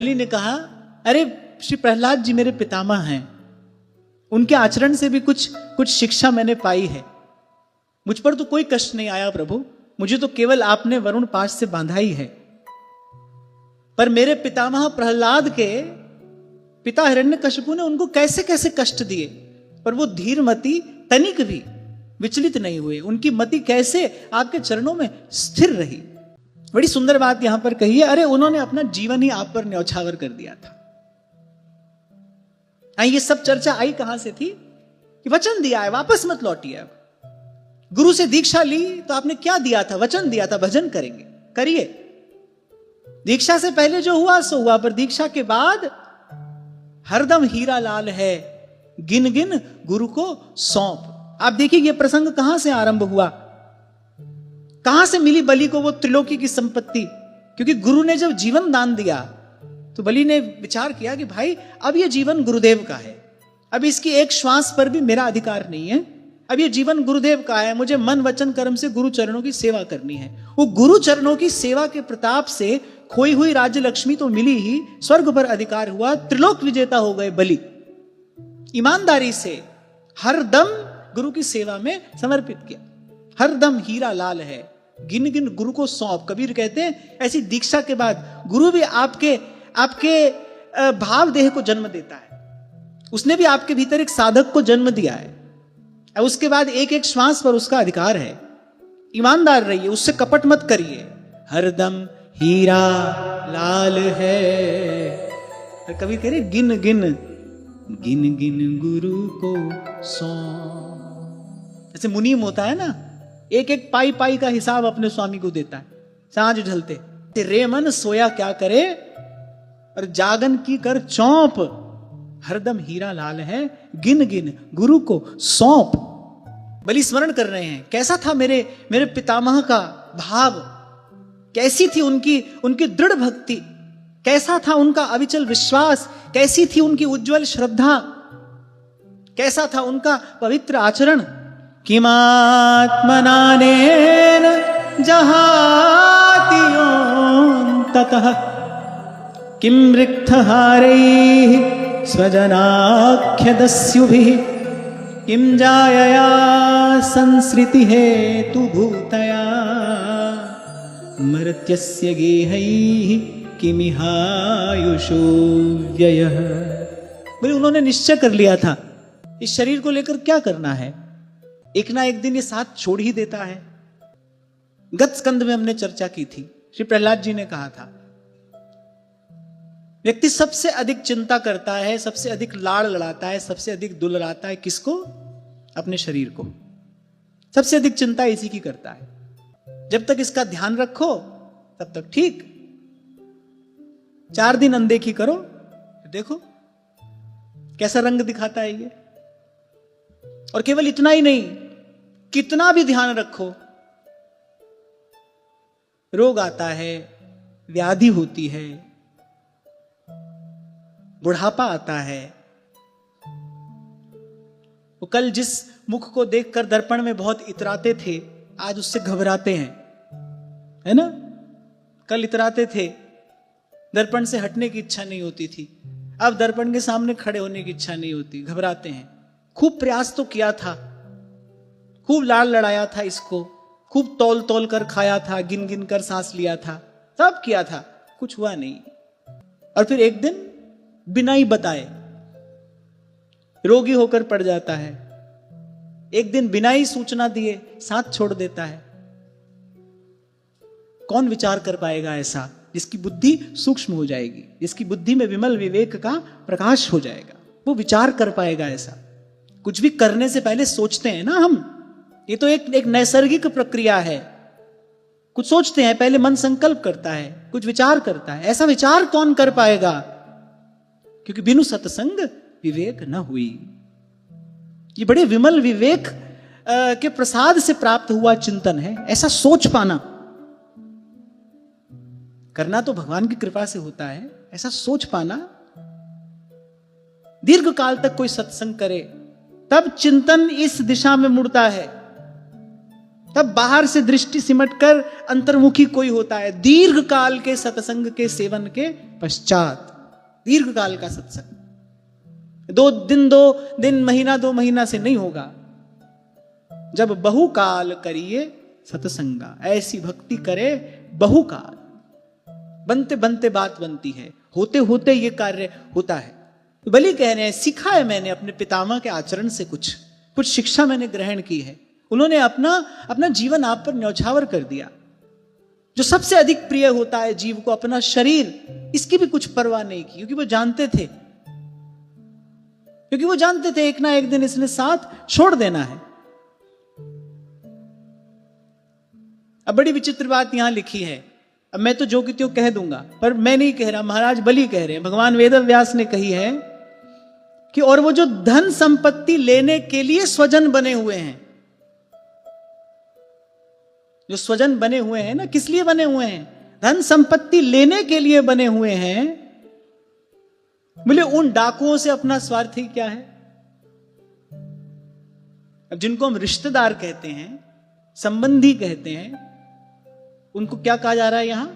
बलि ने कहा, अरे श्री प्रहलाद जी मेरे पितामह हैं, उनके आचरण से भी कुछ शिक्षा मैंने पाई है। मुझ पर तो कोई कष्ट नहीं आया प्रभु, मुझे तो केवल आपने वरुण पाश से बांधा ही है। पर मेरे पितामह प्रहलाद के पिता हिरण्यकशिपु ने उनको कैसे कैसे कष्ट दिए, पर वो धीरमति तनिक भी विचलित नहीं हुए। उनकी मति कैसे आपके चरणों में स्थिर रही। बड़ी सुंदर बात यहां पर कही है। अरे उन्होंने अपना जीवन ही आप पर न्यौछावर कर दिया था। ये सब चर्चा आई कहां से थी कि वचन दिया है, वापस मत लौटिए। अब गुरु से दीक्षा ली तो आपने क्या दिया था? वचन दिया था, भजन करेंगे, करिए। दीक्षा से पहले जो हुआ सो हुआ, पर दीक्षा के बाद हरदम हीरा लाल है, गिन गिन गुरु को सौंप। आप देखिए ये प्रसंग कहां से आरंभ हुआ, कहां से मिली बलि को वो त्रिलोकी की संपत्ति। क्योंकि गुरु ने जब जीवन दान दिया तो बलि ने विचार किया कि भाई अब ये जीवन गुरुदेव का है, अब इसकी एक श्वास पर भी मेरा अधिकार नहीं है, अब ये जीवन गुरुदेव का है, मुझे मन वचन कर्म से गुरु चरणों की सेवा करनी है। वो गुरु चरणों की सेवा के प्रताप से खोई हुई राज्य लक्ष्मी तो मिली ही, स्वर्ग पर अधिकार हुआ, त्रिलोक विजेता हो गए बलि। ईमानदारी से हरदम गुरु की सेवा में समर्पित किया। हरदम हीरा लाल है, गिन गिन गुरु को सौंप। कबीर कहते हैं ऐसी दीक्षा के बाद गुरु भी आपके भाव देह को जन्म देता है। उसने भी आपके भीतर एक साधक को जन्म दिया है, और उसके बाद एक एक श्वास पर उसका अधिकार है। ईमानदार रहिए, उससे कपट मत करिए। हरदम हीरा लाल है। कबीर कह रहे गिन गिन गिन गिन गुरु को सौंप। जैसे मुनीम होता है ना, एक एक पाई पाई का हिसाब अपने स्वामी को देता है। सांझ ढलते रे मन सोया क्या करे, और जागन की कर चौंप। हरदम हीरा लाल है, गिन गिन गुरु को सौंप। बलि स्मरण कर रहे हैं कैसा था मेरे पितामह का भाव, कैसी थी उनकी दृढ़ भक्ति, कैसा था उनका अविचल विश्वास, कैसी थी उनकी उज्जवल श्रद्धा, कैसा था उनका पवित्र आचरण। किमात्मनानेन जहातियोऽन्ततः किं रिक्तहारैः स्वजनाख्यदस्युभिः किं जायया संसृति हेतुभूतया मर्त्यस्य गेहैः किमिहायुषो व्ययः। बोले उन्होंने निश्चय कर लिया था इस शरीर को लेकर क्या करना है, एक ना एक दिन ये साथ छोड़ ही देता है। गत स्कंद में हमने चर्चा की थी, श्री प्रहलाद जी ने कहा था व्यक्ति सबसे अधिक चिंता करता है, सबसे अधिक लाड़ लड़ाता है, सबसे अधिक दुलराता है किसको? अपने शरीर को। सबसे अधिक चिंता इसी की करता है। जब तक इसका ध्यान रखो तब तक ठीक। 4 दिन अनदेखी करो, देखो कैसा रंग दिखाता है ये। और केवल इतना ही नहीं, कितना भी ध्यान रखो, रोग आता है, व्याधि होती है, बुढ़ापा आता है। वो कल जिस मुख को देखकर दर्पण में बहुत इतराते थे, आज उससे घबराते हैं, है ना? कल इतराते थे, दर्पण से हटने की इच्छा नहीं होती थी, अब दर्पण के सामने खड़े होने की इच्छा नहीं होती, घबराते हैं। खूब प्रयास तो किया था, खूब लाड़ लड़ाया था इसको, खूब तौल तौल कर खाया था, गिन गिन कर सांस लिया था, सब किया था, कुछ हुआ नहीं। और फिर एक दिन बिना ही बताए रोगी होकर पड़ जाता है, एक दिन बिना ही सूचना दिए साथ छोड़ देता है। कौन विचार कर पाएगा ऐसा? जिसकी बुद्धि सूक्ष्म हो जाएगी, जिसकी बुद्धि में विमल विवेक का प्रकाश हो जाएगा, वो विचार कर पाएगा ऐसा। कुछ भी करने से पहले सोचते हैं ना हम, ये तो एक नैसर्गिक प्रक्रिया है। कुछ सोचते हैं, पहले मन संकल्प करता है, कुछ विचार करता है। ऐसा विचार कौन कर पाएगा? क्योंकि बिनु सत्संग विवेक न हुई। ये बड़े विमल विवेक के प्रसाद से प्राप्त हुआ चिंतन है। ऐसा सोच पाना, करना तो भगवान की कृपा से होता है, ऐसा सोच पाना। दीर्घ काल तक कोई सत्संग करे तब चिंतन इस दिशा में मुड़ता है, तब बाहर से दृष्टि सिमटकर अंतर्मुखी कोई होता है, दीर्घ काल के सत्संग के सेवन के पश्चात। दीर्घ काल का सत्संग। 2 दिन महीना 2 महीना से नहीं होगा। जब बहुकाल करिए सत्संगा, ऐसी भक्ति करे बहुकाल। बनते बनते बात बनती है, होते होते ये कार्य होता है। तो बलि कह रहे हैं, सीखा है मैंने अपने पितामह के आचरण से, कुछ शिक्षा मैंने ग्रहण की है। उन्होंने अपना जीवन आप पर न्यौछावर कर दिया। जो सबसे अधिक प्रिय होता है जीव को, अपना शरीर, इसकी भी कुछ परवाह नहीं की, क्योंकि वो जानते थे एक ना एक दिन इसने साथ छोड़ देना है। अब बड़ी विचित्र बात यहां लिखी है। अब मैं तो जो कि त्यों कह दूंगा, पर मैं नहीं कह रहा, महाराज बलि कह रहे हैं। भगवान वेदव्यास ने कही है कि और वो जो धन संपत्ति लेने के लिए स्वजन बने हुए हैं, जो स्वजन बने हुए हैं ना, किस लिए बने हुए हैं? धन संपत्ति लेने के लिए बने हुए हैं। बोले उन डाकुओं से अपना स्वार्थ ही क्या है? अब जिनको हम रिश्तेदार कहते हैं, संबंधी कहते हैं, उनको क्या कहा जा रहा है यहां?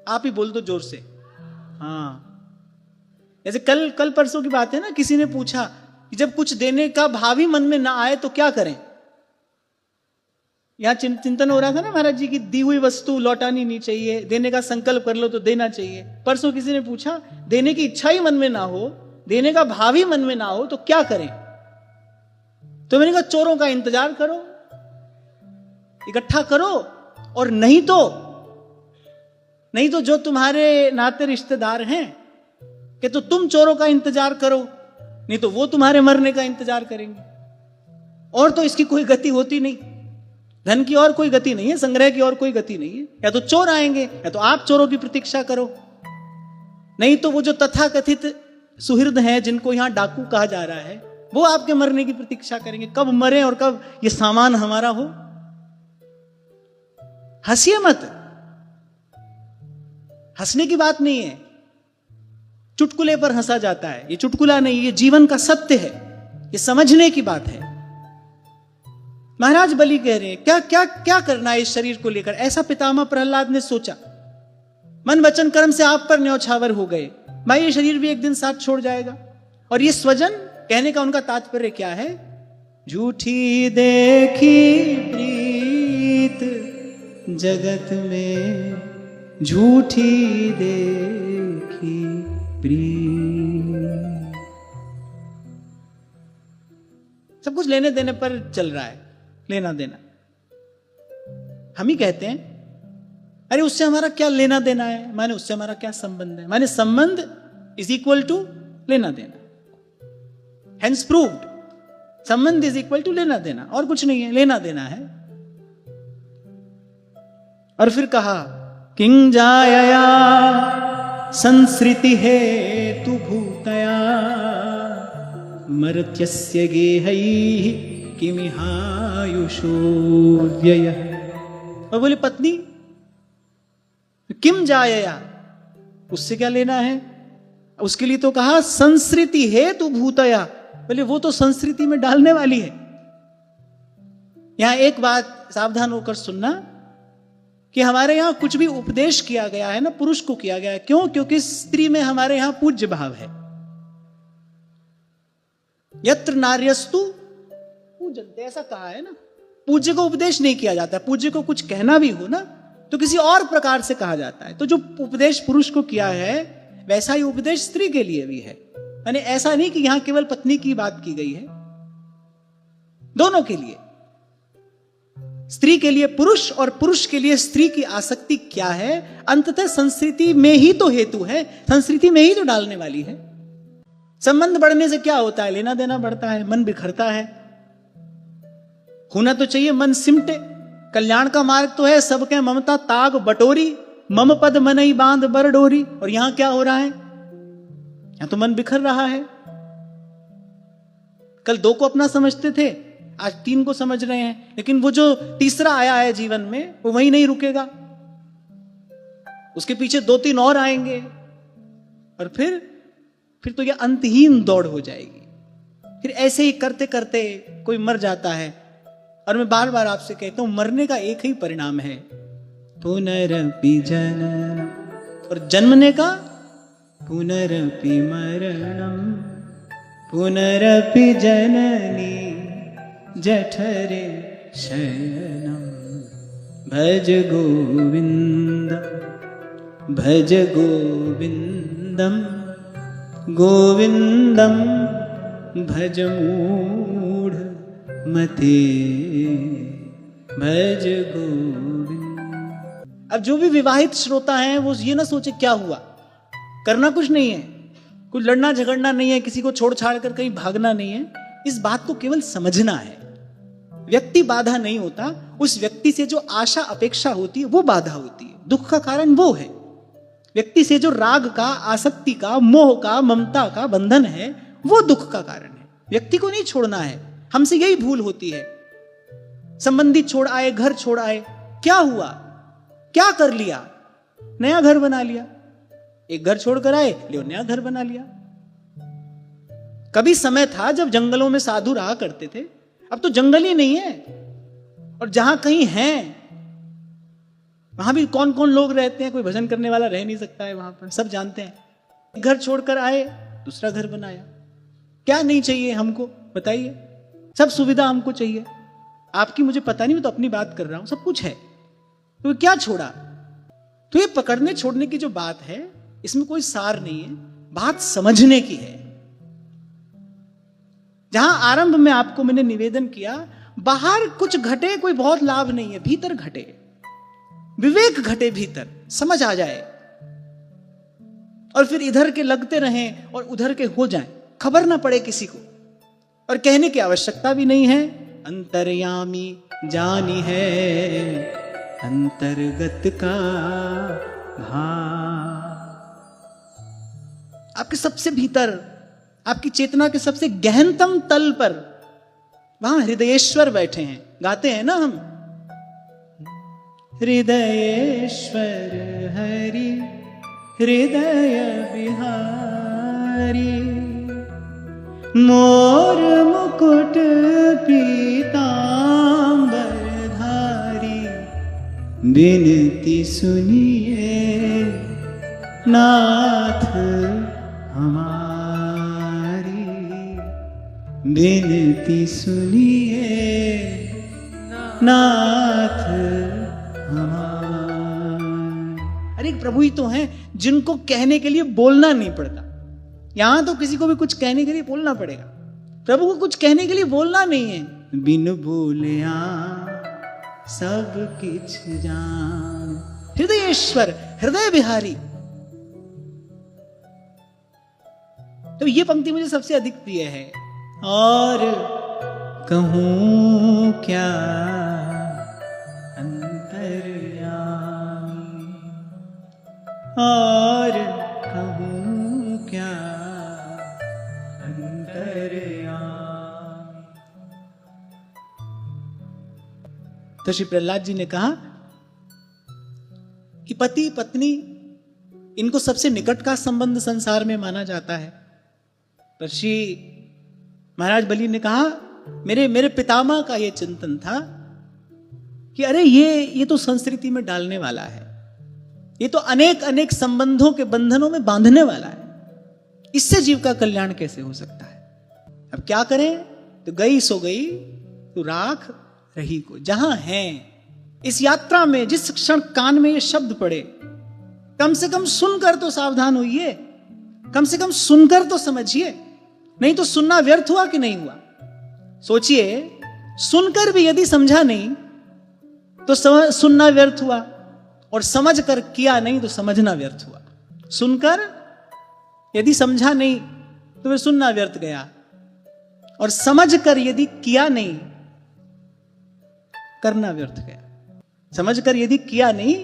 आप ही बोल दो जोर से। हाँ, जैसे कल परसों की बात है ना, किसी ने पूछा कि जब कुछ देने का भाव ही मन में ना आए तो क्या करें? यहां चिंतन हो रहा था ना महाराज जी की, दी हुई वस्तु लौटानी नहीं चाहिए, देने का संकल्प कर लो तो देना चाहिए। परसों किसी ने पूछा, देने की इच्छा ही मन में ना हो, देने का भाव ही मन में ना हो तो क्या करें? तो मैंने कहा चोरों का इंतजार करो, इकट्ठा करो, और नहीं तो जो तुम्हारे नाते रिश्तेदार हैं कि तो तुम चोरों का इंतजार करो, नहीं तो वो तुम्हारे मरने का इंतजार करेंगे। और तो इसकी कोई गति होती नहीं। धन की और कोई गति नहीं है, संग्रह की और कोई गति नहीं है। या तो चोर आएंगे, या तो आप चोरों की प्रतीक्षा करो, नहीं तो वो जो तथाकथित सुहृद हैं, जिनको यहां डाकू कहा जा रहा है, वो आपके मरने की प्रतीक्षा करेंगे, कब मरे और कब ये सामान हमारा हो। हंसिए मत, हंसने की बात नहीं है। चुटकुले पर हंसा जाता है, ये चुटकुला नहीं, ये जीवन का सत्य है, ये समझने की बात है। महाराज बलि कह रहे हैं, क्या क्या क्या करना है इस शरीर को लेकर? ऐसा पितामह प्रहलाद ने सोचा। मन वचन कर्म से आप पर न्यौछावर हो गए, मैं ये शरीर भी एक दिन साथ छोड़ जाएगा। और ये स्वजन कहने का उनका तात्पर्य क्या है? झूठी देखी प्रीत जगत में, झूठी देखी प्रीत। सब कुछ लेने देने पर चल रहा है, लेना देना। हम ही कहते हैं, अरे उससे हमारा क्या लेना देना है, माने उससे हमारा क्या संबंध है, माने संबंध इज इक्वल टू लेना देना। हेंस प्रूव्ड, संबंध इज इक्वल टू लेना देना, और कुछ नहीं है, लेना देना है। और फिर कहा, किंग जायया संसृति हेतु भूतया, मर्त्यस्य गेहैः किमिहायुषो व्ययः। और बोले पत्नी किम जायया, उससे क्या लेना है? उसके लिए तो कहा संसृति हेतु भूतया, बोले वो तो संस्कृति में डालने वाली है। यहां एक बात सावधान होकर सुनना कि हमारे यहां कुछ भी उपदेश किया गया है ना, पुरुष को किया गया है। क्यों? क्योंकि स्त्री में हमारे यहां पूज्य भाव है। यत्र नार्यस्तु पूजन्ते, ऐसा कहा है ना। पूज्य को उपदेश नहीं किया जाता। पूज्य को कुछ कहना भी हो ना तो किसी और प्रकार से कहा जाता है। तो जो उपदेश पुरुष को किया है वैसा ही उपदेश स्त्री के लिए भी है। यानी ऐसा नहीं कि यहां केवल पत्नी की बात की गई है, दोनों के लिए, स्त्री के लिए पुरुष और पुरुष के लिए स्त्री की आसक्ति क्या है, अंततः संस्कृति में ही तो हेतु है, संस्कृति में ही तो डालने वाली है। संबंध बढ़ने से क्या होता है? लेना देना बढ़ता है, मन बिखरता है। होना तो चाहिए मन सिमटे, कल्याण का मार्ग तो है सबके ममता ताग बटोरी, मम पद मनई बांध बर डोरी। और यहां क्या हो रहा है? यहां तो मन बिखर रहा है। कल 2 को अपना समझते थे, आज 3 को समझ रहे हैं, लेकिन वो जो तीसरा आया है जीवन में वो वहीं नहीं रुकेगा, उसके पीछे 2-3 और आएंगे और फिर तो ये अंतहीन दौड़ हो जाएगी। फिर ऐसे ही करते करते कोई मर जाता है। और मैं बार बार आपसे कहता हूं, मरने का एक ही परिणाम है, पुनरपि जनन, और जन्मने का पुनरपि मरणं पुनरपि जननी जठरे शयनं भज गोविन्दं गोविन्दं भज मूढ़ मते भज गोविंद। अब जो भी विवाहित श्रोता हैं वो ये ना सोचे क्या हुआ, करना कुछ नहीं है, कुछ लड़ना झगड़ना नहीं है, किसी को छोड़ छाड़ कर कहीं भागना नहीं है। इस बात को केवल समझना है। व्यक्ति बाधा नहीं होता, उस व्यक्ति से जो आशा अपेक्षा होती है वो बाधा होती है। दुख का कारण वो है। व्यक्ति से जो राग का, आसक्ति का, मोह का, ममता का बंधन है वो दुख का कारण है। व्यक्ति को नहीं छोड़ना है। हमसे यही भूल होती है। संबंधी छोड़ आए, घर छोड़ आए, क्या हुआ, क्या कर लिया, नया घर बना लिया। एक घर छोड़कर आए, लियो नया घर बना लिया। कभी समय था जब जंगलों में साधु रहा करते थे, अब तो जंगल ही नहीं है। और जहां कहीं हैं वहां भी कौन कौन लोग रहते हैं, कोई भजन करने वाला रह नहीं सकता है वहां पर, सब जानते हैं। घर छोड़कर आए, दूसरा घर बनाया। क्या नहीं चाहिए हमको बताइए, सब सुविधा हमको चाहिए। आपकी मुझे पता नहीं, मैं तो अपनी बात कर रहा हूं, सब कुछ है, तो क्या छोड़ा। तो ये पकड़ने छोड़ने की जो बात है इसमें कोई सार नहीं है, बात समझने की है। जहां आरंभ में आपको मैंने निवेदन किया, बाहर कुछ घटे कोई बहुत लाभ नहीं है, भीतर घटे, विवेक घटे, भीतर समझ आ जाए, और फिर इधर के लगते रहें और उधर के हो जाएं, खबर ना पड़े किसी को, और कहने की आवश्यकता भी नहीं है। अंतर्यामी जानी है अंतर्गत का भाव। आपके सबसे भीतर, आपकी चेतना के सबसे गहनतम तल पर वहां हृदयेश्वर बैठे हैं। गाते हैं ना हम, हृदयेश्वर हरि हृदय बिहारी, मोर मुकुट पीतांबर धारी, बिनती सुनिए नाथ हमारी, बिनती सुनिए नाथ हमारी। अरे प्रभु ही तो हैं जिनको कहने के लिए बोलना नहीं पड़ता। यहां तो किसी को भी कुछ कहने के लिए बोलना पड़ेगा, प्रभु को कुछ कहने के लिए बोलना नहीं है। बिन बोलिया सब किछ जान, हृदयेश्वर हृदय बिहारी। तो ये पंक्ति मुझे सबसे अधिक प्रिय है। और कहूं क्या अंतर्यामी, और कहूं क्या अंतर्यामी। तो श्री प्रहलाद जी ने कहा कि पति पत्नी इनको सबसे निकट का संबंध संसार में माना जाता है। पर श्री महाराज बलि ने कहा, मेरे पितामह का यह चिंतन था कि अरे ये तो संस्कृति में डालने वाला है, ये तो अनेक अनेक संबंधों के बंधनों में बांधने वाला है, इससे जीव का कल्याण कैसे हो सकता है। अब क्या करें, तो गई सो गई तो राख रही को। जहां हैं इस यात्रा में, जिस क्षण कान में ये शब्द पड़े, कम से कम सुनकर तो सावधान होइए, कम से कम सुनकर तो समझिए, नहीं तो सुनना व्यर्थ हुआ कि नहीं हुआ। सोचिए, सुनकर भी यदि समझा नहीं तो सुनना व्यर्थ हुआ, और समझ कर किया नहीं तो समझना व्यर्थ हुआ। सुनकर यदि समझा नहीं तो फिर सुनना व्यर्थ गया, और समझ कर यदि किया नहीं करना व्यर्थ गया। समझ कर यदि किया नहीं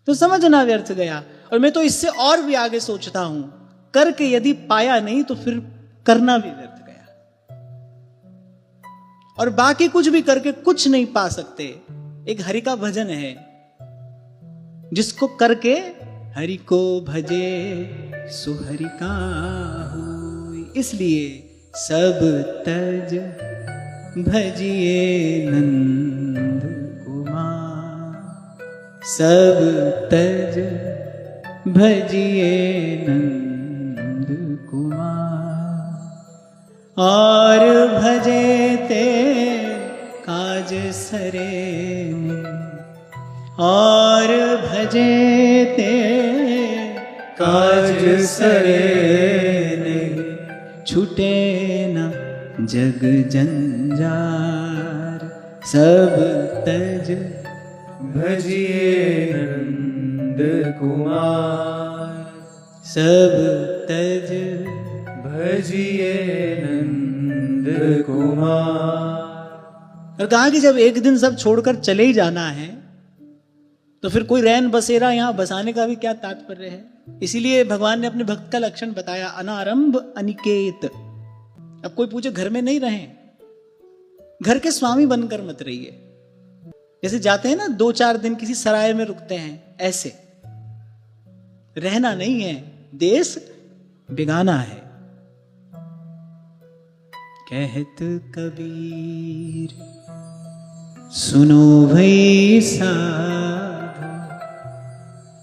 तो समझना व्यर्थ गया। और मैं तो इससे और भी आगे सोचता हूं, करके यदि पाया नहीं तो फिर करना भी व्यर्थ गया। और बाकी कुछ भी करके कुछ नहीं पा सकते। एक हरि का भजन है, जिसको करके हरि को भजे सुहरि का होय। इसलिए सब तज भजिए नंद कुमार, सब तज भजिए नंद कुमार। और भजे ते काज सरे और भजे ते काज सरे छूटे न जग जंजार सब तज भजिए नंद कुमार। सब तज भजिए नंद कुमार। और कहा कि जब एक दिन सब छोड़कर चले ही जाना है तो फिर कोई रैन बसेरा यहां बसाने का भी क्या तात्पर्य है। इसीलिए भगवान ने अपने भक्त का लक्षण बताया, अनारंभ अनिकेत। अब कोई पूछे घर में नहीं रहें, घर के स्वामी बनकर मत रहिए। जैसे जाते हैं ना 2-4 दिन किसी सराय में रुकते हैं, ऐसे रहना नहीं है, देश बिगाना है। कहत कबीर सुनो भई साधो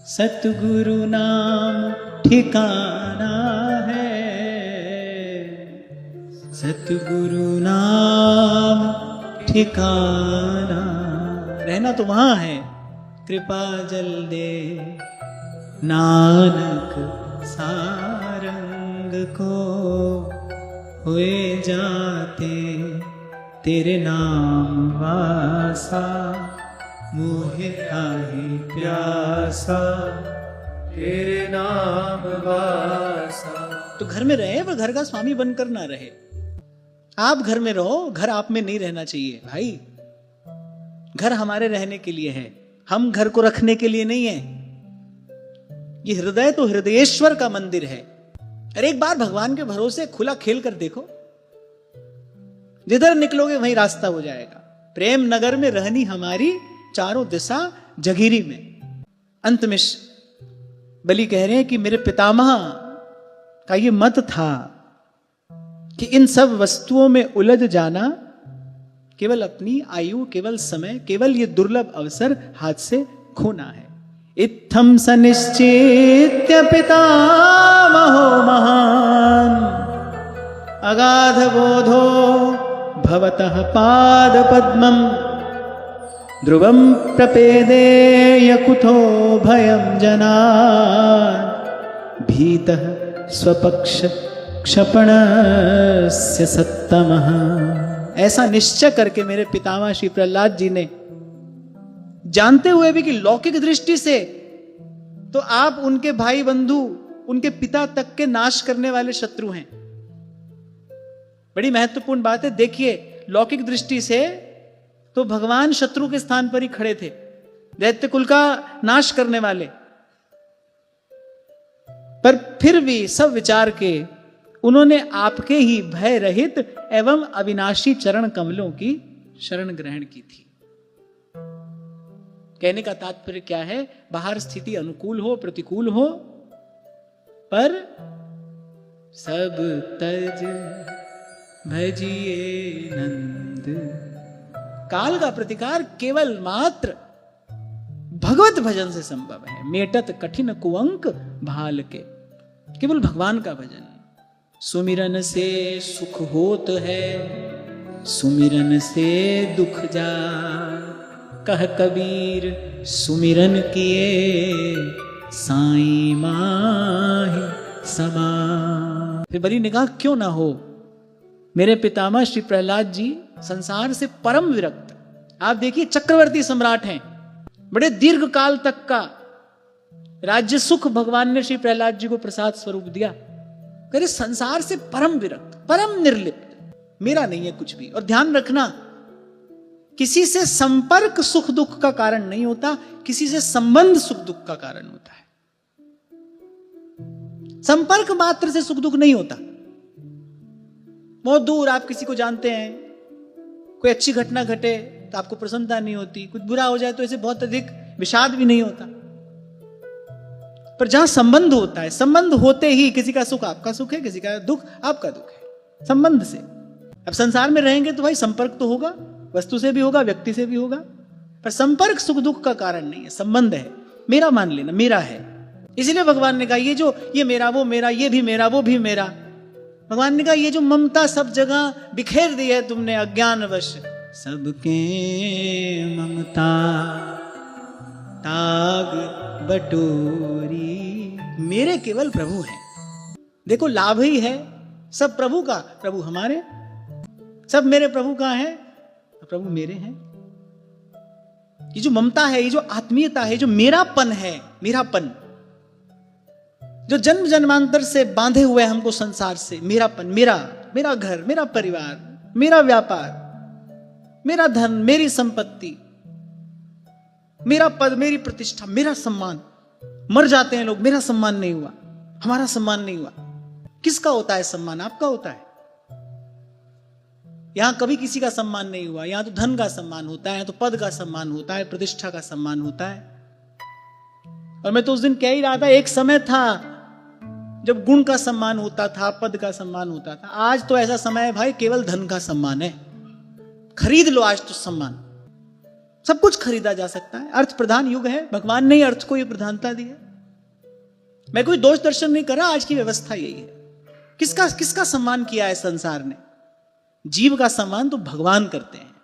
सतगुरु नाम ठिकाना है। सतगुरु नाम ठिकाना, रहना तो वहां है। कृपा जल दे नानक सारंग को, हुए जाते तेरे नाम वासा। मोहे आहे प्यासा तेरे नाम वासा। तो घर में रहे पर घर का स्वामी बनकर ना रहे। आप घर में रहो, घर आप में नहीं रहना चाहिए भाई। घर हमारे रहने के लिए है, हम घर को रखने के लिए नहीं है। ये हृदय तो हृदयेश्वर का मंदिर है। अरे एक बार भगवान के भरोसे खुला खेल कर देखो, जिधर निकलोगे वहीं रास्ता हो जाएगा। प्रेम नगर में रहनी हमारी, चारों दिशा जगीरी में। अंत में बलि कह रहे हैं कि मेरे पितामह का ये मत था कि इन सब वस्तुओं में उलझ जाना, केवल अपनी आयु, केवल समय, केवल ये दुर्लभ अवसर हाथ से खोना है। इत्थम सनिश्चित्य पितामहो महान अगाध बोधो भवतः पाद पद्मं ध्रुवं प्रपेदे यकुतो भयं जनान् भीतः स्वपक्ष क्षपणस्य सत्तमः। ऐसा निश्चय करके मेरे पितामह श्री प्रहलाद जी ने, जानते हुए भी कि लौकिक दृष्टि से तो आप उनके भाई बंधु, उनके पिता तक के नाश करने वाले शत्रु हैं। बड़ी महत्वपूर्ण बात है। देखिए, लौकिक दृष्टि से तो भगवान शत्रु के स्थान पर ही खड़े थे, दैत्य कुल का नाश करने वाले। पर फिर भी सब विचार के उन्होंने आपके ही भय रहित एवं अविनाशी चरण कमलों की शरण ग्रहण की थी। कहने का तात्पर्य क्या है? बाहर स्थिति अनुकूल हो, प्रतिकूल हो, पर सब तज भजिए नंद। काल का प्रतिकार केवल मात्र भगवत भजन से संभव है। मेटत कठिन कुअंक भाल के, केवल भगवान का भजन। सुमिरन से सुख होत है, सुमिरन से दुख जा। कह कबीर सुमिरन किए साईं माहि समा। फिर बलि ने कहा क्यों ना हो। मेरे पितामह श्री प्रहलाद जी संसार से परम विरक्त। आप देखिए, चक्रवर्ती सम्राट हैं, बड़े दीर्घ काल तक का राज्य सुख भगवान ने श्री प्रहलाद जी को प्रसाद स्वरूप दिया। करे संसार से परम विरक्त, परम निर्लिप्त, मेरा नहीं है कुछ भी। और ध्यान रखना, किसी से संपर्क सुख दुख का कारण नहीं होता, किसी से संबंध सुख दुख का कारण होता है। संपर्क मात्र से सुख दुख नहीं होता। बहुत दूर आप किसी को जानते हैं, कोई अच्छी घटना घटे तो आपको प्रसन्नता नहीं होती, कुछ बुरा हो जाए तो ऐसे बहुत अधिक विषाद भी नहीं होता। पर जहां संबंध होता है, संबंध होते ही किसी का सुख आपका सुख है, किसी का दुख आपका दुख है, संबंध से। अब संसार में रहेंगे तो भाई संपर्क तो होगा, वस्तु से भी होगा, व्यक्ति से भी होगा, पर संपर्क सुख दुख का कारण नहीं है, संबंध है। मेरा मान लेना, मेरा है। इसलिए भगवान ने कहा ये मेरा, वो मेरा, ये भी मेरा, वो भी मेरा। भगवान ने कहा ये जो ममता सब जगह बिखेर दी है तुमने अज्ञानवश, सबके ममता ताग बटोरी, मेरे केवल प्रभु हैं। देखो लाभ ही है सब प्रभु का, प्रभु हमारे, सब मेरे प्रभु का है, प्रभु मेरे हैं। ये जो ममता है, ये जो आत्मीयता है, जो मेरापन है, मेरापन जो जन्म जन्मांतर से बांधे हुए हमको संसार से, मेरापन, मेरा घर, मेरा परिवार, मेरा व्यापार, मेरा धन, मेरी संपत्ति, मेरा पद, मेरी प्रतिष्ठा, मेरा सम्मान। मर जाते हैं लोग, मेरा सम्मान नहीं हुआ, हमारा सम्मान नहीं हुआ। किसका होता है सम्मान? आपका होता है। यहां कभी किसी का सम्मान नहीं हुआ। यहां तो धन का सम्मान होता है, तो पद का सम्मान होता है, प्रतिष्ठा का सम्मान होता है। और मैं तो उस दिन कह ही रहा था, एक समय था जब गुण का सम्मान होता था, पद का सम्मान होता था। आज तो ऐसा समय है भाई, केवल धन का सम्मान है। खरीद लो आज तो सम्मान, सब कुछ खरीदा जा सकता है। अर्थ प्रधान युग है, भगवान ने अर्थ को ये प्रधानता दी है। मैं कोई दोष दर्शन नहीं कर रहा, आज की व्यवस्था यही है। किसका सम्मान किया है संसार ने? जीव का सम्मान तो भगवान करते हैं।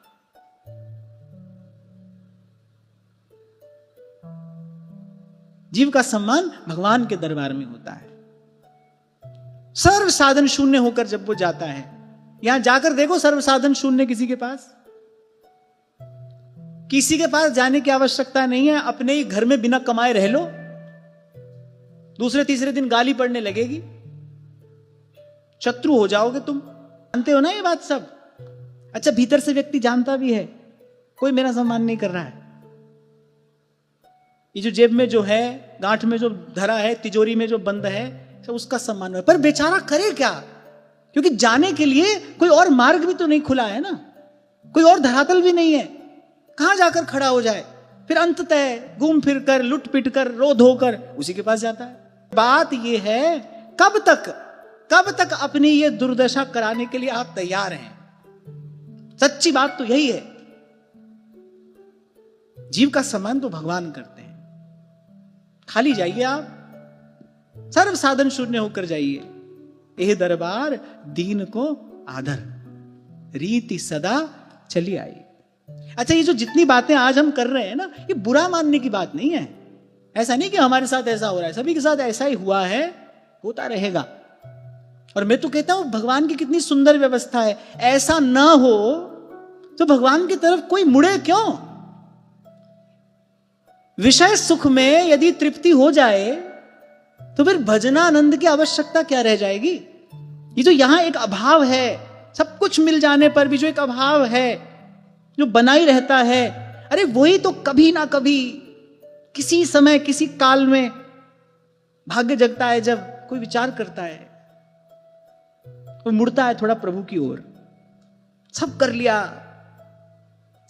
जीव का सम्मान भगवान के दरबार में होता है। सर्व साधन शून्य होकर जब वो जाता है, यहां जाकर देखो सर्व साधन शून्य किसी के पास, किसी के पास जाने की आवश्यकता नहीं है। अपने ही घर में बिना कमाए रह लो, दूसरे तीसरे दिन गाली पड़ने लगेगी, शत्रु हो जाओगे तुम। जानते हो ना ये बात सब। अच्छा, भीतर से व्यक्ति जानता भी है कोई मेरा सम्मान नहीं कर रहा है। ये जो जेब में जो है, गांठ में जो धरा है, तिजोरी में जो बंद है, सब उसका सम्मान है। पर बेचारा करे क्या? क्योंकि जाने के लिए कोई और मार्ग भी तो नहीं खुला है ना, कोई और धरातल भी नहीं है। कहां जाकर खड़ा हो जाए? फिर अंततः घूम फिर कर, लुट पिट कर, रो धोकर उसी के पास जाता है। बात यह है, कब तक अपनी ये दुर्दशा कराने के लिए आप तैयार हैं? सच्ची बात तो यही है। जीव का सम्मान तो भगवान करते हैं। खाली जाइए आप, सर्व साधन शून्य होकर जाइए। यह दरबार दीन को आदर, रीति सदा चली आई। अच्छा, ये जो जितनी बातें आज हम कर रहे हैं ना, ये बुरा मानने की बात नहीं है। ऐसा नहीं कि हमारे साथ ऐसा हो रहा है, सभी के साथ ऐसा ही हुआ है, होता रहेगा। और मैं तो कहता हूं भगवान की कितनी सुंदर व्यवस्था है। ऐसा ना हो तो भगवान की तरफ कोई मुड़े क्यों? विषय सुख में यदि तृप्ति हो जाए तो फिर भजनानंद की आवश्यकता क्या रह जाएगी? ये जो यहां एक अभाव है, सब कुछ मिल जाने पर भी जो एक अभाव है जो बना ही रहता है, अरे वही तो कभी ना कभी, किसी समय, किसी काल में भाग्य जगता है। जब कोई विचार करता है, कोई मुड़ता है थोड़ा प्रभु की ओर। सब कर लिया,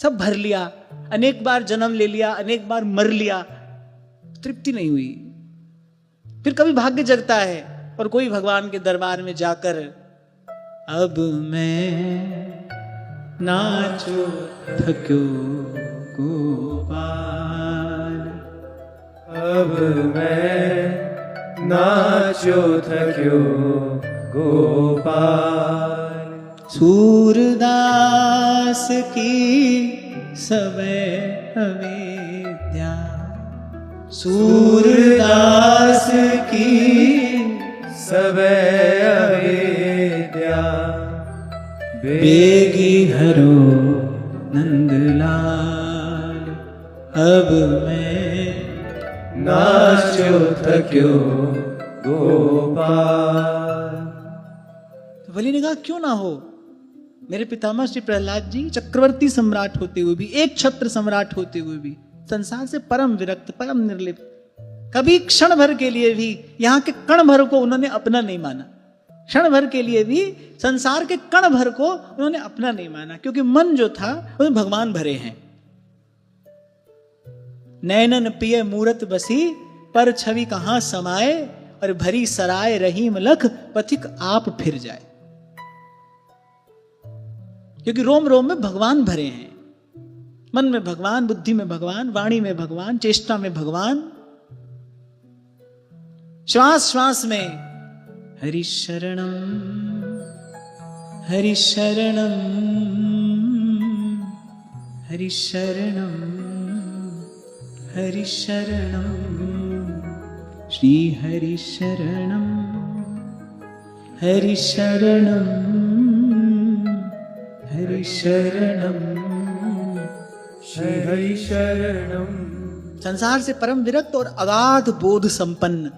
सब भर लिया, अनेक बार जन्म ले लिया, अनेक बार मर लिया, तृप्ति नहीं हुई। फिर कभी भाग्य जगता है और कोई भगवान के दरबार में जाकर, अब मैं नाचो थक्यो गोपाल, अब मैं नाचो थक्यो गोपाल। सूरदास की सबे अविद्या, सूरदास की सबे अविद्या, बेगी हरो नंदलाल, अब मैं नाचो थक्यो गोपाल। तो बलि ने कहा क्यों ना हो। मेरे पितामह श्री प्रहलाद जी चक्रवर्ती सम्राट होते हुए भी, एक छत्र सम्राट होते हुए भी, संसार से परम विरक्त, परम निर्लिप्त, कभी क्षण भर के लिए भी यहां के कण भर को उन्होंने अपना नहीं माना। क्षण भर के लिए भी संसार के कण भर को उन्होंने अपना नहीं माना, क्योंकि मन जो था उसमें भगवान भरे हैं। नैनन पिय मूरत बसी, पर छवि कहां समाए, और भरी सराय रहीम लख, पथिक आप फिर जाए। क्योंकि रोम रोम में भगवान भरे हैं। मन में भगवान, बुद्धि में भगवान, वाणी में भगवान, चेष्टा में भगवान। श्वास श्वास में हरि शरणम हरि शरणम हरि शरणम हरि शरणम श्री हरि शरणम हरि शरणम हरि शरणम श्री हरि शरणम। संसार से परम विरक्त और अगाध बोध संपन्न।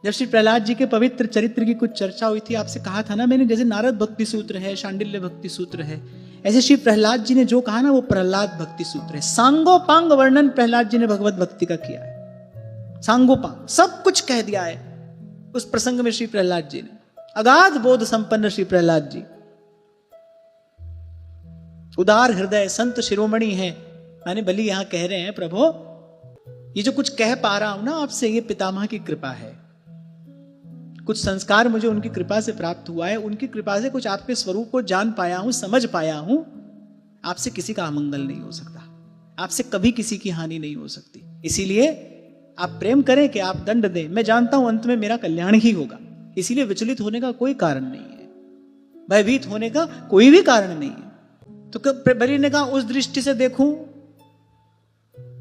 जब श्री प्रहलाद जी के पवित्र चरित्र की कुछ चर्चा हुई थी, आपसे कहा था ना मैंने, जैसे नारद भक्ति सूत्र है, शांडिल्य भक्ति सूत्र है, ऐसे श्री प्रहलाद जी ने जो कहा ना वो प्रहलाद भक्ति सूत्र है। सांगोपांग वर्णन प्रहलाद जी ने भगवत भक्ति का किया है। सांगोपांग सब कुछ कह दिया है उस प्रसंग में श्री प्रहलाद जी ने। अगाध बोध संपन्न श्री प्रहलाद जी, उदार हृदय संत शिरोमणि है। माने बलि यहां कह रहे हैं, प्रभु ये जो कुछ कह पा रहा हूं ना आपसे, ये पितामह की कृपा है। कुछ संस्कार मुझे उनकी कृपा से प्राप्त हुआ है, उनकी कृपा से कुछ आपके स्वरूप को जान पाया हूं, समझ पाया हूं। आपसे किसी का अमंगल नहीं हो सकता, आपसे कभी किसी की हानि नहीं हो सकती। इसीलिए आप प्रेम करें कि आप दंड दें, मैं जानता हूं अंत में मेरा कल्याण ही होगा। इसीलिए विचलित होने का कोई कारण नहीं है, भयभीत होने का कोई भी कारण नहीं है। तो बलि ने कहा उस दृष्टि से देखूं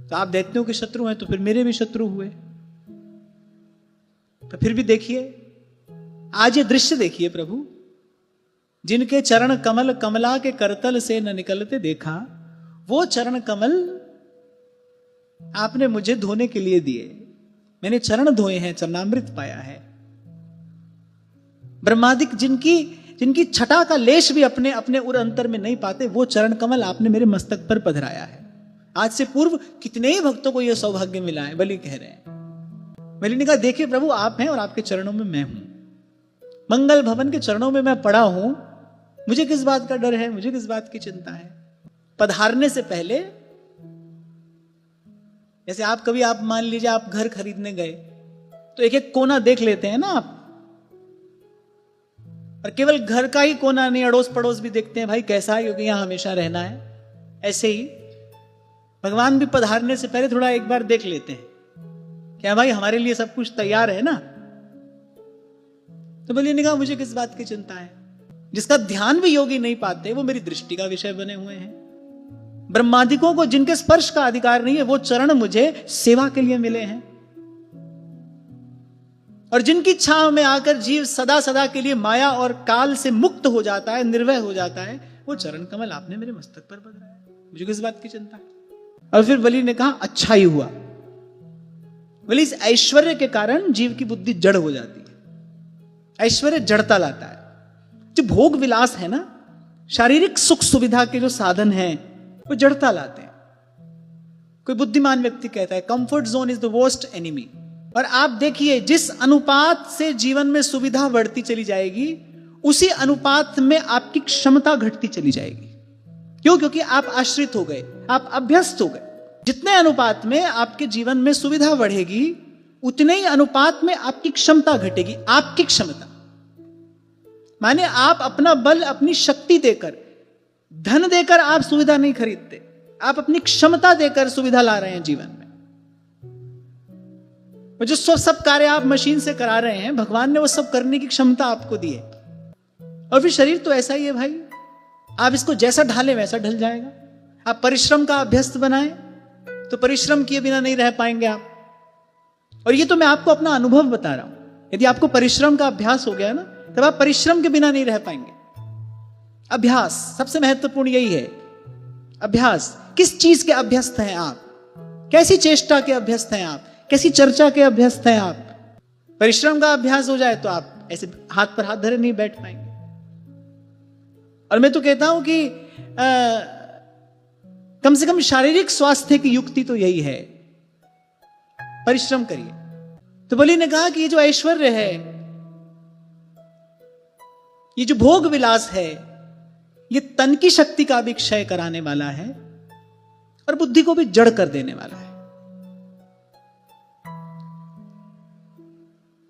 तो आप दैत्यों के शत्रु हैं, तो फिर मेरे भी शत्रु हुए। तो फिर भी देखिए, आज ये दृश्य देखिए प्रभु, जिनके चरण कमल कमला के करतल से न निकलते देखा, वो चरण कमल आपने मुझे धोने के लिए दिए। मैंने चरण धोए हैं, चरणामृत पाया है। ब्रह्मादिक जिनकी छटा का लेश भी अपने अपने उर अंतर में नहीं पाते, वो चरण कमल आपने मेरे मस्तक पर पधराया है। आज से पूर्व कितने ही भक्तों को यह सौभाग्य मिला है, बलि कह रहे हैं। बलि ने कहा देखिए प्रभु, आप हैं और आपके चरणों में मैं हूं, मंगल भवन के चरणों में मैं पड़ा हूं। मुझे किस बात का डर है, मुझे किस बात की चिंता है। पधारने से पहले, जैसे आप कभी आप मान लीजिए आप घर खरीदने गए तो एक एक कोना देख लेते हैं ना आप, और केवल घर का ही कोना नहीं, अड़ोस पड़ोस भी देखते हैं, भाई कैसा है, क्योंकि यहां हमेशा रहना है। ऐसे ही भगवान भी पधारने से पहले थोड़ा एक बार देख लेते हैं, क्या भाई हमारे लिए सब कुछ तैयार है ना। तो बलि ने कहा मुझे किस बात की चिंता है। जिसका ध्यान भी योगी नहीं पाते, वो मेरी दृष्टि का विषय बने हुए हैं। ब्रह्मादिकों को जिनके स्पर्श का अधिकार नहीं है, वो चरण मुझे सेवा के लिए मिले हैं। और जिनकी छांव में आकर जीव सदा सदा के लिए माया और काल से मुक्त हो जाता है, निर्भय हो जाता है, वो चरण कमल आपने मेरे मस्तक पर बदलाया, मुझे किस बात की चिंता है। और फिर बलि ने कहा अच्छा ही हुआ। बोले इस ऐश्वर्य के कारण जीव की बुद्धि जड़ हो जाती है। ऐश्वर्य जड़ता लाता है। जो भोग विलास है ना, शारीरिक सुख सुविधा के जो साधन हैं, वो जड़ता लाते हैं। कोई बुद्धिमान व्यक्ति कहता है comfort zone is the worst enemy. और आप देखिए, जिस अनुपात से जीवन में सुविधा बढ़ती चली जाएगी, उसी अनुपात में आपकी क्षमता घटती चली जाएगी। क्यों? क्योंकि आप आश्रित हो गए, आप अभ्यस्त हो गए। जितने अनुपात में आपके जीवन में सुविधा बढ़ेगी, उतने ही अनुपात में आपकी क्षमता घटेगी। आपकी क्षमता माने आप अपना बल, अपनी शक्ति देकर, धन देकर आप सुविधा नहीं खरीदते, आप अपनी क्षमता देकर सुविधा ला रहे हैं जीवन में। जो सब कार्य आप मशीन से करा रहे हैं, भगवान ने वो सब करने की क्षमता आपको दी है। और फिर शरीर तो ऐसा ही है भाई, आप इसको जैसा ढालें वैसा ढल जाएगा। आप परिश्रम का अभ्यस्त बनाएं तो परिश्रम किए बिना नहीं रह पाएंगे आप। और ये तो मैं आपको अपना अनुभव बता रहा हूं। यदि आपको परिश्रम का अभ्यास हो गया ना, तब आप परिश्रम के बिना नहीं रह पाएंगे। अभ्यास सबसे महत्वपूर्ण यही है। अभ्यास, किस चीज के अभ्यस्त हैं आप, कैसी चेष्टा के अभ्यस्त हैं आप, कैसी चर्चा के अभ्यस्त हैं आप। परिश्रम का अभ्यास हो जाए तो आप ऐसे हाथ पर हाथ धरे नहीं बैठ पाएंगे। और मैं तो कहता हूं कि कम से कम शारीरिक स्वास्थ्य की युक्ति तो यही है, परिश्रम करिए। तो बलि ने कहा कि ये जो ऐश्वर्य है, ये जो भोग विलास है, ये तन की शक्ति का भी क्षय कराने वाला है और बुद्धि को भी जड़ कर देने वाला है।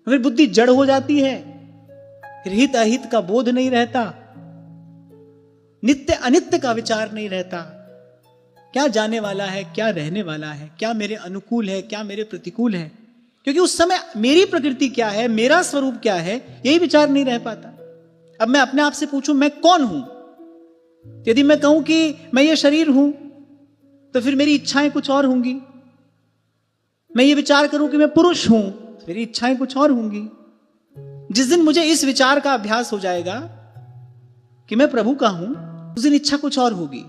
फिर बुद्धि जड़ हो जाती है, फिर हित अहित का बोध नहीं रहता, नित्य अनित्य का विचार नहीं रहता। क्या जाने वाला है, क्या रहने वाला है, क्या मेरे अनुकूल है, क्या मेरे प्रतिकूल है, क्योंकि उस समय मेरी प्रकृति क्या है, मेरा स्वरूप क्या है, यही विचार नहीं रह पाता। अब मैं अपने आप से पूछूं मैं कौन हूं, यदि मैं कहूं कि मैं ये शरीर हूं तो फिर मेरी इच्छाएं कुछ और होंगी। मैं ये विचार करूं कि मैं पुरुष हूं तो मेरी इच्छाएं कुछ और होंगी। जिस दिन मुझे इस विचार का अभ्यास हो जाएगा कि मैं प्रभु का हूं, उस दिन इच्छा कुछ और होगी,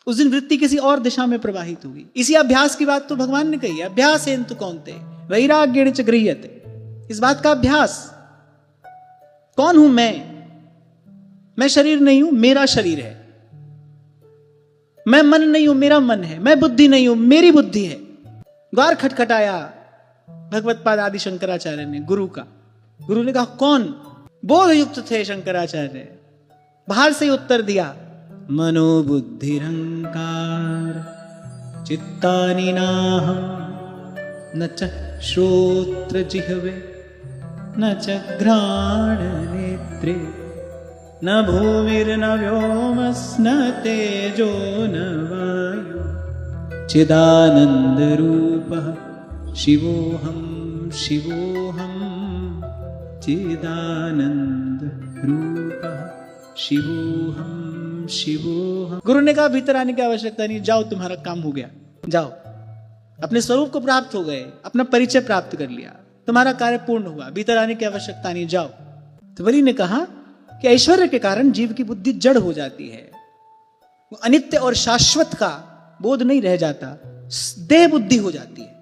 उस दिन वृत्ति किसी और दिशा में प्रवाहित होगी। इसी अभ्यास की बात तो भगवान ने कही है, अभ्यास है तु कौनते वैराग्येण च गृह्यते। इस बात का अभ्यास। कौन हूं मैं शरीर नहीं हूं, मेरा शरीर है। मैं मन नहीं हूं, मेरा मन है। मैं बुद्धि नहीं हूं, मेरी बुद्धि है। द्वार खटखटाया भगवत पाद आदि शंकराचार्य ने गुरु का। गुरु ने कहा कौन? बोध युक्त थे शंकराचार्य, बाहर से ही उत्तर दिया, मनोबुद्धिरहंकार चित्तानि नाहं न च श्रोत्र जिह्वे न च घ्राण नेत्रे न भूमिर्न व्योमस्न तेजो न वायु चिदानंद रूपः शिवोहम शिवोहम चिदानंद रूपः शिवोहम शिवोहम। गुरु ने कहा भीतर आने की आवश्यकता नहीं, जाओ तुम्हारा काम हो गया, जाओ। अपने स्वरूप को प्राप्त हो गए, अपना परिचय प्राप्त कर लिया, तुम्हारा कार्य पूर्ण हुआ, भीतर आने की आवश्यकता नहीं, जाओ। तो बलि ने कहा कि ऐश्वर्य के कारण जीव की बुद्धि जड़ हो जाती है, वो अनित्य और शाश्वत का बोध नहीं रह जाता, देह बुद्धि हो जाती है।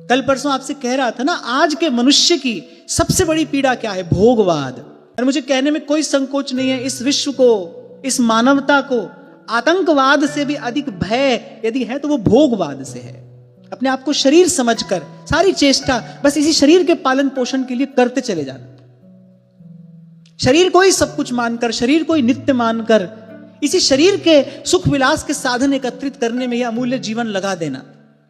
कल परसों आपसे कह रहा था ना, आज के मनुष्य की सबसे बड़ी पीड़ा क्या है? भोगवाद। और मुझे कहने में कोई संकोच नहीं है, इस विश्व को, इस मानवता को आतंकवाद से भी अधिक भय यदि है तो वो भोगवाद से है। अपने आप को शरीर समझकर सारी चेष्टा बस इसी शरीर के पालन पोषण के लिए करते चले जाना, शरीर को ही सब कुछ मानकर, शरीर को ही नित्य मानकर, इसी शरीर के सुख विलास के साधन एकत्रित करने में यह अमूल्य जीवन लगा देना,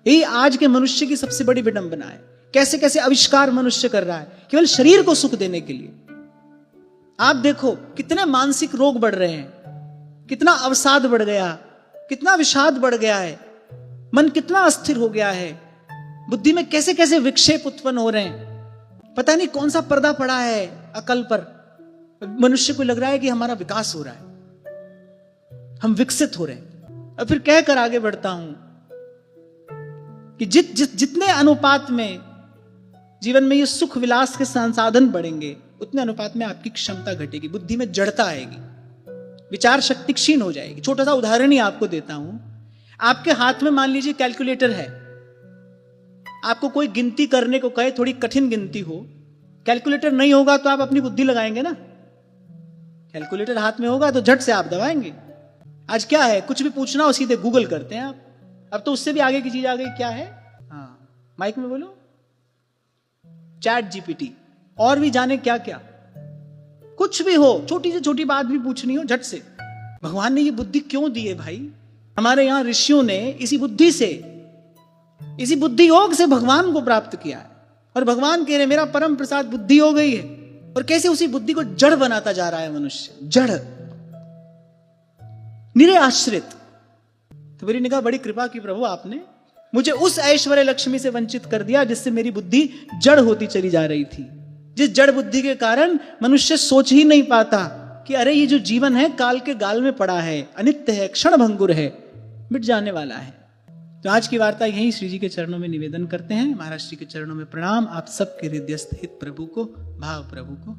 यही आज के मनुष्य की सबसे बड़ी विडंबना है। कैसे कैसे आविष्कार मनुष्य कर रहा है केवल शरीर को सुख देने के लिए। आप देखो कितने मानसिक रोग बढ़ रहे हैं, कितना अवसाद बढ़ गया, कितना विषाद बढ़ गया है, मन कितना अस्थिर हो गया है, बुद्धि में कैसे कैसे विक्षेप उत्पन्न हो रहे हैं। पता नहीं कौन सा पर्दा पड़ा है अकल पर। मनुष्य को लग रहा है कि हमारा विकास हो रहा है, हम विकसित हो रहे हैं। और फिर कहकर आगे बढ़ता हूं कि जितने अनुपात में जीवन में ये सुख विलास के संसाधन बढ़ेंगे, उतने अनुपात में आपकी क्षमता घटेगी, बुद्धि में जड़ता आएगी, विचार शक्ति क्षीण हो जाएगी। छोटा सा उदाहरण ही आपको देता हूं। आपके हाथ में मान लीजिए कैलकुलेटर है, आपको कोई गिनती करने को कहे, थोड़ी कठिन गिनती हो, कैलकुलेटर नहीं होगा तो आप अपनी बुद्धि लगाएंगे ना। कैलकुलेटर हाथ में होगा तो झट से आप दबाएंगे। आज क्या है, कुछ भी पूछना हो सीधे गूगल करते हैं आप। अब तो उससे भी आगे की चीज आ गई, क्या है? हाँ, माइक में बोलो, चैट जीपीटी, और भी जाने क्या क्या। कुछ भी हो, छोटी से छोटी बात भी पूछनी हो, झट से। भगवान ने ये बुद्धि क्यों दी है भाई? हमारे यहां ऋषियों ने इसी बुद्धि से, इसी बुद्धि योग से भगवान को प्राप्त किया है। और भगवान कह रहे मेरा परम प्रसाद बुद्धि हो गई है। और कैसे उसी बुद्धि को जड़ बनाता जा रहा है मनुष्य, जड़, निरे आश्रित। तो मेरी ने कहा बड़ी कृपा की प्रभु आपने, मुझे उस ऐश्वर्य लक्ष्मी से वंचित कर दिया जिससे मेरी बुद्धि जड़ होती चली जा रही थी, जिस जड़ बुद्धि के कारण मनुष्य सोच ही नहीं पाता कि अरे ये जो जीवन है काल के गाल में पड़ा है, अनित्य है, क्षण भंगुर है, मिट जाने वाला है। तो आज की वार्ता यहीं श्री जी के चरणों में निवेदन करते हैं। महाराज जी के चरणों में प्रणाम। आप सबके हृदयस्थ हित प्रभु को, भाव प्रभु को।